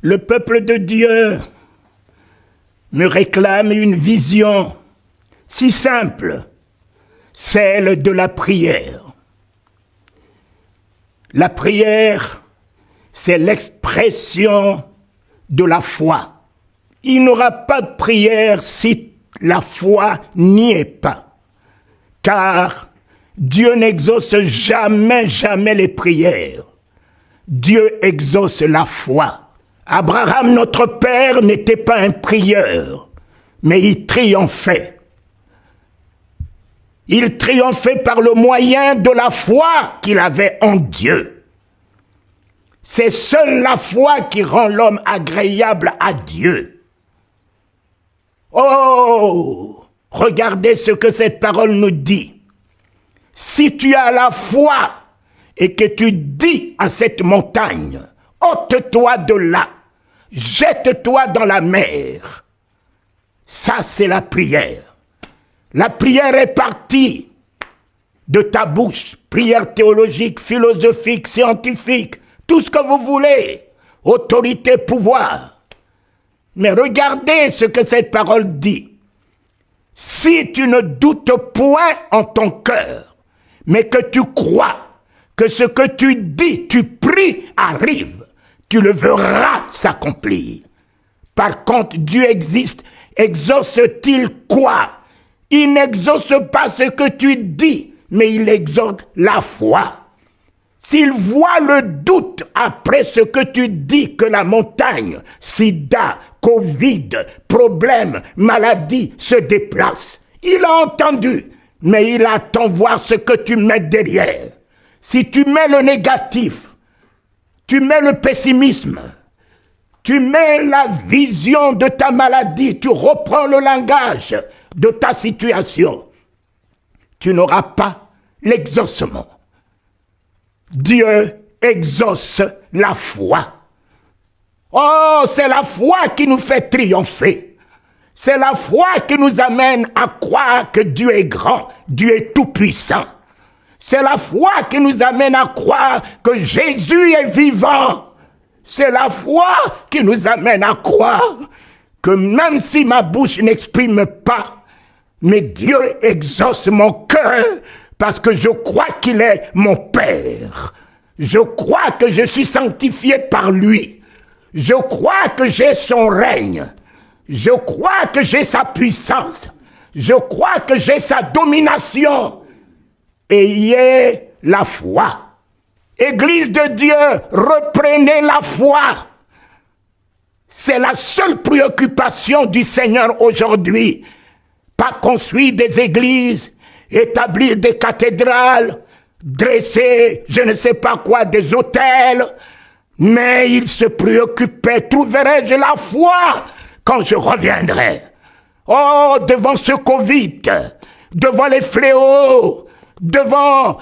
Le peuple de Dieu me réclame une vision si simple, celle de la prière. La prière, c'est l'expression de la foi. Il n'y aura pas de prière si la foi n'y est pas. Car Dieu n'exauce jamais les prières. Dieu exauce la foi. Abraham, notre père, n'était pas un prieur, mais il triomphait. Il triomphait par le moyen de la foi qu'il avait en Dieu. C'est seule la foi qui rend l'homme agréable à Dieu. Oh, regardez ce que cette parole nous dit. Si tu as la foi et que tu dis à cette montagne, ôte-toi de là, jette-toi dans la mer. Ça, c'est la prière. La prière est partie de ta bouche. Prière théologique, philosophique, scientifique, tout ce que vous voulez. Autorité, pouvoir. Mais regardez ce que cette parole dit. Si tu ne doutes point en ton cœur, mais que tu crois que ce que tu dis, tu pries, arrive, tu le verras s'accomplir. Par contre, Dieu existe. Exauce-t-il quoi? Il n'exauce pas ce que tu dis, mais il exauce la foi. S'il voit le doute après ce que tu dis, que la montagne, sida, Covid, problème, maladie se déplace, il a entendu, mais il attend voir ce que tu mets derrière. Si tu mets le négatif, tu mets le pessimisme, tu mets la vision de ta maladie, tu reprends le langage de ta situation, tu n'auras pas l'exaucement. Dieu exauce la foi. Oh, c'est la foi qui nous fait triompher. C'est la foi qui nous amène à croire que Dieu est grand, Dieu est tout-puissant. C'est la foi qui nous amène à croire que Jésus est vivant. C'est la foi qui nous amène à croire que même si ma bouche n'exprime pas, mais Dieu exauce mon cœur parce que je crois qu'il est mon Père. Je crois que je suis sanctifié par lui. Je crois que j'ai son règne. Je crois que j'ai sa puissance. Je crois que j'ai sa domination. Ayez la foi. Église de Dieu, reprenez la foi. C'est la seule préoccupation du Seigneur aujourd'hui. Pas construire des églises, établir des cathédrales, dresser je ne sais pas quoi, des hôtels. Mais il se préoccupait, trouverai-je la foi quand je reviendrai? Oh, devant ce Covid, devant les fléaux, devant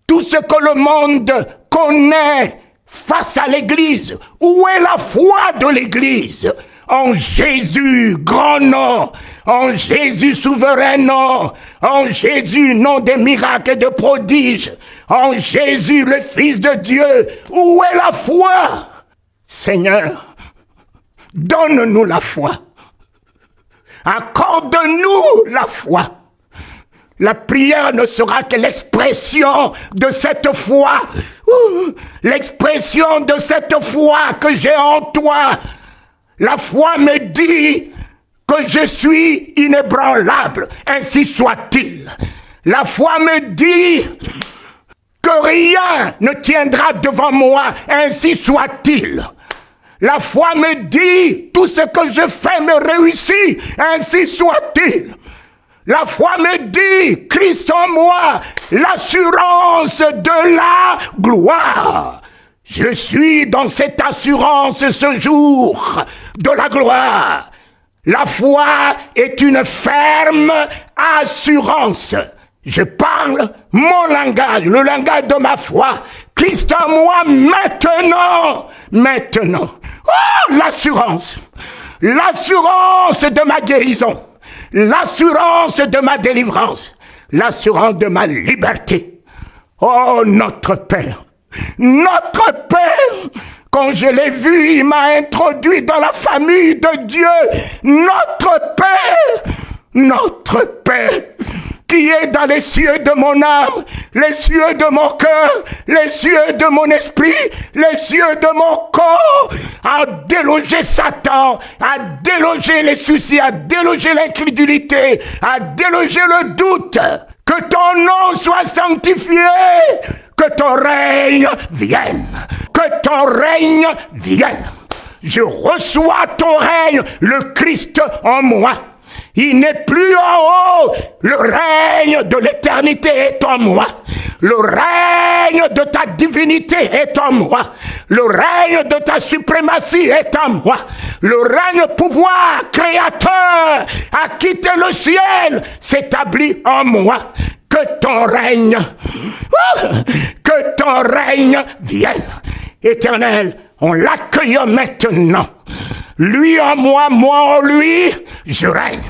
tout ce que le monde connaît face à l'Église. Où est la foi de l'Église? En Jésus, grand nom. En Jésus, souverain nom. En Jésus, nom des miracles et de prodiges. En Jésus, le Fils de Dieu. Où est la foi? Seigneur, donne-nous la foi. Accorde-nous la foi. La prière ne sera que l'expression de cette foi. L'expression de cette foi que j'ai en toi. La foi me dit que je suis inébranlable, ainsi soit-il. La foi me dit que rien ne tiendra devant moi, ainsi soit-il. La foi me dit tout ce que je fais me réussit, ainsi soit-il. La foi me dit, Christ en moi, l'assurance de la gloire. Je suis dans cette assurance ce jour de la gloire. La foi est une ferme assurance. Je parle mon langage, le langage de ma foi. Christ en moi maintenant. Oh, l'assurance. L'assurance de ma guérison. L'assurance de ma délivrance. L'assurance de ma liberté. Oh, notre Père. Notre Père, Quand je l'ai vu, il m'a introduit dans la famille de Dieu, notre Père, qui est dans les cieux de mon âme, les cieux de mon cœur, les cieux de mon esprit, les cieux de mon corps, à déloger Satan, à déloger les soucis, à déloger l'incrédulité, à déloger le doute. Que ton nom soit sanctifié, que ton règne vienne, que ton règne vienne. Je reçois ton règne, le Christ en moi. Il n'est plus en haut. Le règne de l'éternité est en moi. Le règne de ta divinité est en moi. Le règne de ta suprématie est en moi. Le règne pouvoir créateur a quitté le ciel, s'établit en moi. Que ton règne vienne. Éternel, on l'accueille maintenant. Lui en moi, moi en lui, je règne.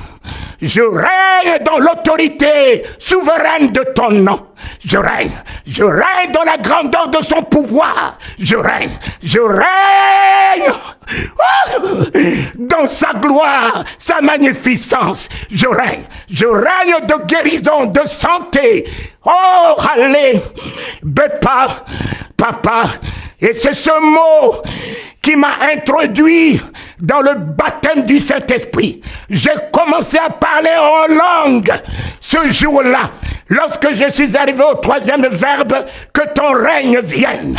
Je règne dans l'autorité souveraine de ton nom. Je règne dans la grandeur de son pouvoir. Je règne dans sa gloire, sa magnificence. Je règne de guérison, de santé. Oh, allez, papa, et c'est ce mot qui m'a introduit dans le baptême du Saint-Esprit. J'ai commencé à parler en langue ce jour-là, lorsque je suis arrivé au troisième verbe, que ton règne vienne.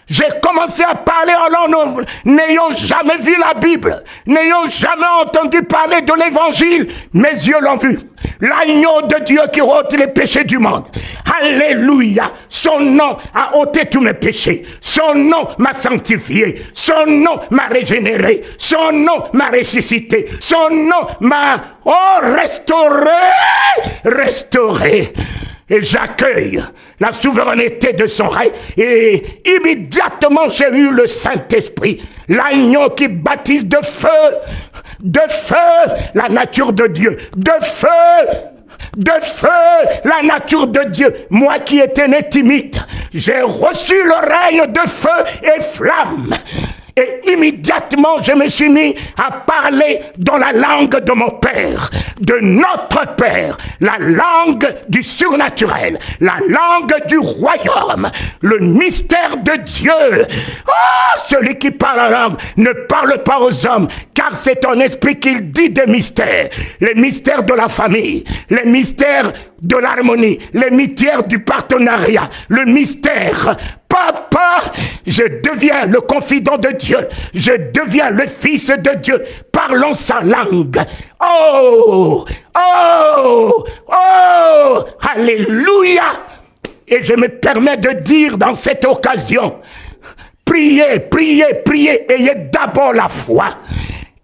J'ai commencé à parler en langue, n'ayant jamais vu la Bible, n'ayant jamais entendu parler de l'Évangile. Mes yeux l'ont vu. L'agneau de Dieu qui ôte les péchés du monde. Alléluia. Son nom a ôté tous mes péchés. Son nom m'a sanctifié. Son nom m'a régénéré. Son nom m'a ressuscité. Son nom m'a restauré. Et j'accueille la souveraineté de son règne. Et immédiatement, j'ai eu le Saint-Esprit, l'agneau qui baptise de feu la nature de Dieu, de feu la nature de Dieu. Moi qui étais né timide, j'ai reçu le règne de feu et flamme. Et immédiatement, je me suis mis à parler dans la langue de mon Père, de notre Père, la langue du surnaturel, la langue du royaume, le mystère de Dieu. Oh, celui qui parle en langue ne parle pas aux hommes, car c'est ton esprit qu'il dit des mystères. Les mystères de la famille, les mystères de l'harmonie, les mystères du partenariat, le mystère. Papa, je deviens le confident de Dieu. Je deviens le fils de Dieu. Parlons sa langue. Oh, alléluia. Et je me permets de dire dans cette occasion, priez, ayez d'abord la foi.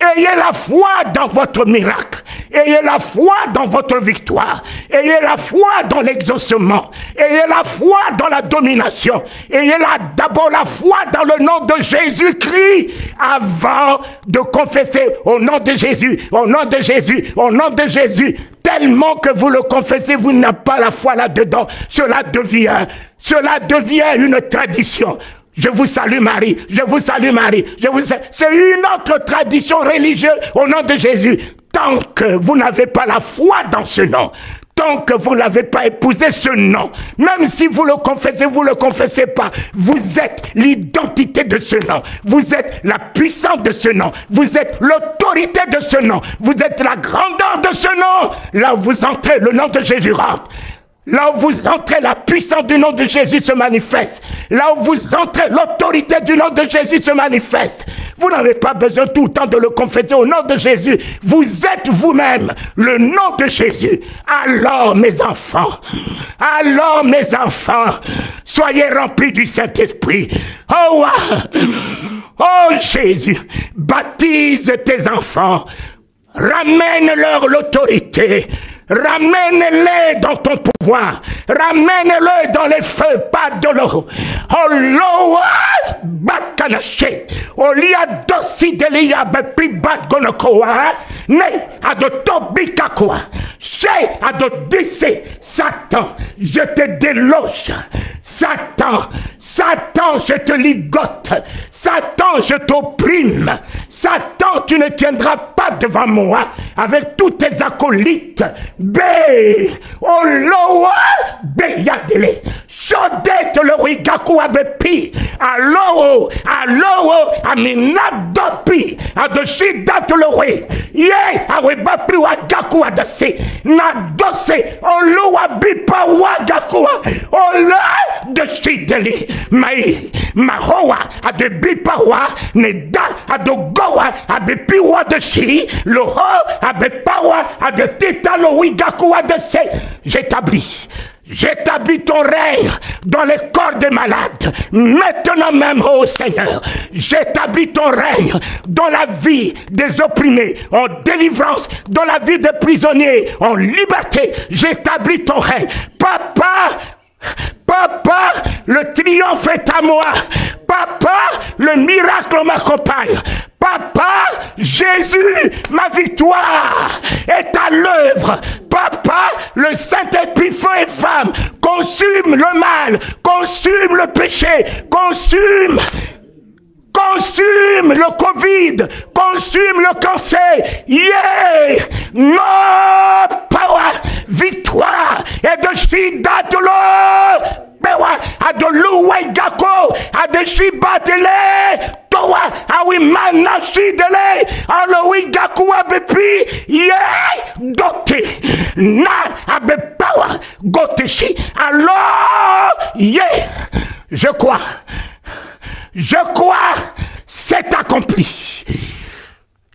Ayez la foi dans votre miracle. Ayez la foi dans votre victoire. Ayez la foi dans l'exaucement. Ayez la foi dans la domination. Ayez d'abord la foi dans le nom de Jésus-Christ avant de confesser au nom de Jésus, au nom de Jésus, au nom de Jésus. Tellement que vous le confessez, vous n'avez pas la foi là-dedans. Cela devient une tradition. Je vous salue Marie, je vous salue Marie, c'est une autre tradition religieuse au nom de Jésus. Tant que vous n'avez pas la foi dans ce nom, tant que vous n'avez pas épousé ce nom, même si vous le confessez pas, vous êtes l'identité de ce nom, vous êtes la puissance de ce nom, vous êtes l'autorité de ce nom, vous êtes la grandeur de ce nom. Là où vous entrez, le nom de Jésus rentre. Là où vous entrez, la puissance du nom de Jésus se manifeste. Là où vous entrez, l'autorité du nom de Jésus se manifeste. Vous n'avez pas besoin tout le temps de le confesser au nom de Jésus. Vous êtes vous-même le nom de Jésus. Alors mes enfants, soyez remplis du Saint-Esprit. Oh Jésus, baptise tes enfants. Ramène-leur l'autorité. Ramène-les dans ton pouvoir. Ramène-les dans les feux, pas de l'eau. Oloa bakanache. Olia dosi delia bepi bat gonokoa. Ne adotobikakoa. Che adodisse. Satan, je te déloge. Satan, Satan, je te ligote. Satan, je t'opprime. Satan, tu ne tiendras pas devant moi avec tous tes acolytes. Be, Oloa, Beyadele, Shodete le Wigaku Abepi, Alo, Aminadopi, Adoshi Datulowe, Ye, Awebapi Wagaku Adase, Nadose, Oloa Bipa Wagakua, Ola de Shideli, Mai, Mahoa, Adebipawa, Neda, Adogoa, Abepiwa de Shi, Loho, Abepawa, Adetitalo Wigaku Adase, J'établis ton règne dans les corps des malades. Maintenant même, ô Seigneur, j'établis ton règne dans la vie des opprimés, en délivrance, dans la vie des prisonniers, en liberté. J'établis ton règne. Papa, le triomphe est à moi. Papa, le miracle m'accompagne. Papa, Jésus, ma victoire est à l'œuvre. Papa, le Saint-Esprit, feu et flamme, consume le mal, consume le péché, consume le Covid, consume le cancer. Yeah! No power, victoire, et de Shidatolo. Adolu Waigako, Adeshibatele, Towa, Awimana Shidele, Aloigaku Abepi, Ye, Dote, Na Abepawa, Goteshi, alors, Ye, je crois, c'est accompli.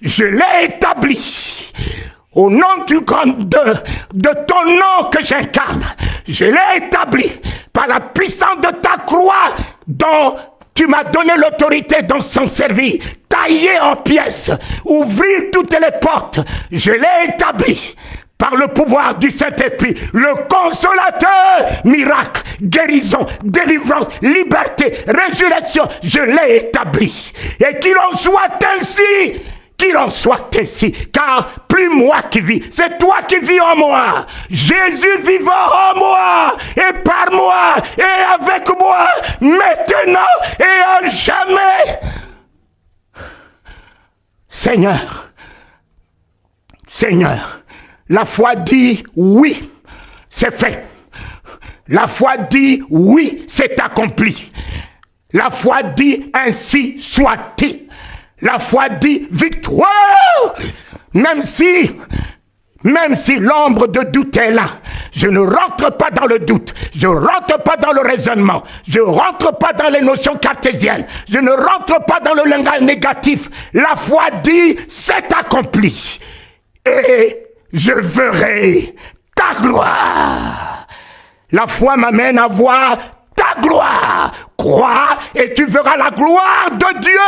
Je l'ai établi. Au nom du grand de ton nom que j'incarne, je l'ai établi par la puissance de ta croix dont tu m'as donné l'autorité dans son service, tailler en pièces, ouvrir toutes les portes, je l'ai établi par le pouvoir du Saint-Esprit, le consolateur, miracle, guérison, délivrance, liberté, résurrection, je l'ai établi. Et qu'il en soit ainsi. Qu'il en soit ainsi, car plus moi qui vis, c'est toi qui vis en moi. Jésus vivant en moi, et par moi, et avec moi, maintenant et à jamais. Seigneur, la foi dit oui, c'est fait. La foi dit oui, c'est accompli. La foi dit ainsi soit-il. La foi dit victoire, même si l'ombre de doute est là. Je ne rentre pas dans le doute, je ne rentre pas dans le raisonnement, je ne rentre pas dans les notions cartésiennes, je ne rentre pas dans le langage négatif. La foi dit c'est accompli et je verrai ta gloire. La foi m'amène à voir ta gloire. Crois et tu verras la gloire de Dieu.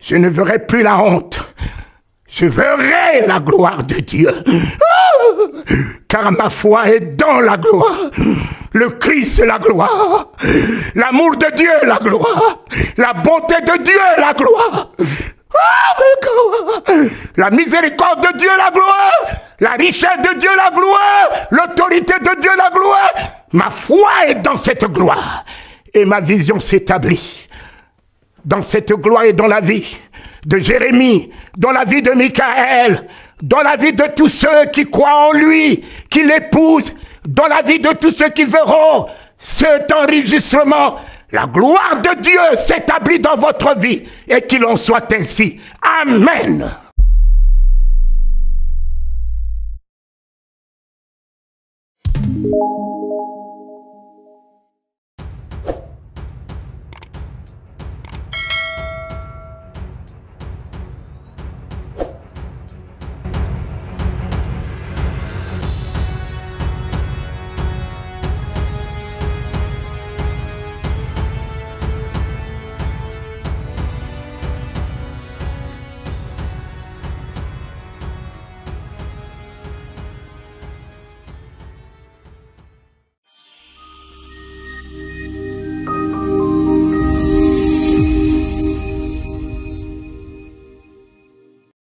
Je ne verrai plus la honte. Je verrai la gloire de Dieu. Car ma foi est dans la gloire. Le Christ est la gloire. L'amour de Dieu est la gloire. La bonté de Dieu est la gloire. La miséricorde de Dieu est la gloire. La richesse de Dieu est la gloire. L'autorité de Dieu est la gloire. Ma foi est dans cette gloire. Et ma vision s'établit. Dans cette gloire et dans la vie de Jérémie, dans la vie de Michaël, dans la vie de tous ceux qui croient en lui, qui l'épousent, dans la vie de tous ceux qui verront cet enregistrement. La gloire de Dieu s'établit dans votre vie et qu'il en soit ainsi. Amen.